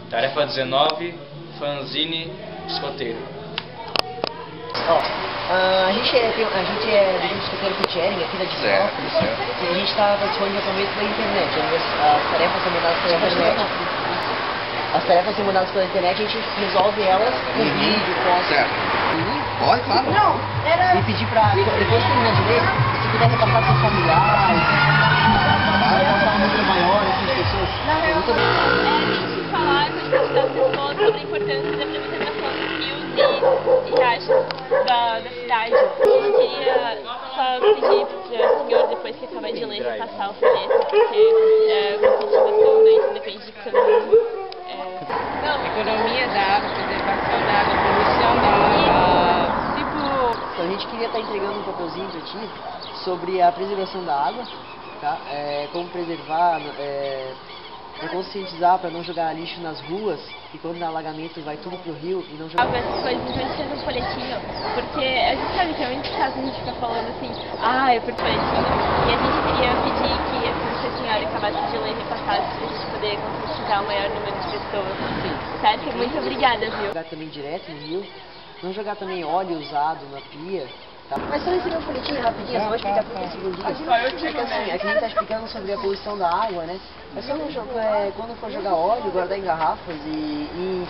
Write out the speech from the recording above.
Tarefa 19, fanzine escoteiro. A gente é do grupo escoteiro Pitchering, aqui da Divinópolis, e a gente está participando de um acampamento pela internet. As tarefas são mandadas pela internet. As tarefas são mandadas pela internet, a gente resolve elas com vídeo, foto. Pode, claro. Não, era... E pedir pra, depois que terminar de ler, se puder repassar para os familiares, repassar um número maior, assim, de pessoas. Muito obrigado. Falar com as pessoas sobre a importância da preservação dos rios e riachos da cidade. A gente queria só pedir para o senhor, depois que acabar de ler, repassar o folheto, porque é bastante bastante, depende de todo mundo. Economia da água, preservação da água, poluição da água. Então, a gente queria estar entregando um papelzinho para ti sobre a preservação da água, tá? Como preservar, para conscientizar, para não jogar lixo nas ruas, e quando dá alagamento vai tudo pro rio e não jogar... Essas coisas, então a gente fez um folhetinho, porque a gente sabe que é muito chato a gente ficar falando assim, eu por folhetinho, e a gente queria pedir que a senhora acabasse de ler e repassasse para a gente poder conscientizar o maior número de pessoas. Certo? Muito obrigada, viu? Jogar também direto no rio, não jogar também óleo usado na pia. Tá? Mas só receber um folhetinho rapidinho, só vou explicar por que segundinhos. É que assim, aqui a gente tá explicando sobre a poluição da água, né? É só não jogar, quando for jogar óleo, guardar em garrafas e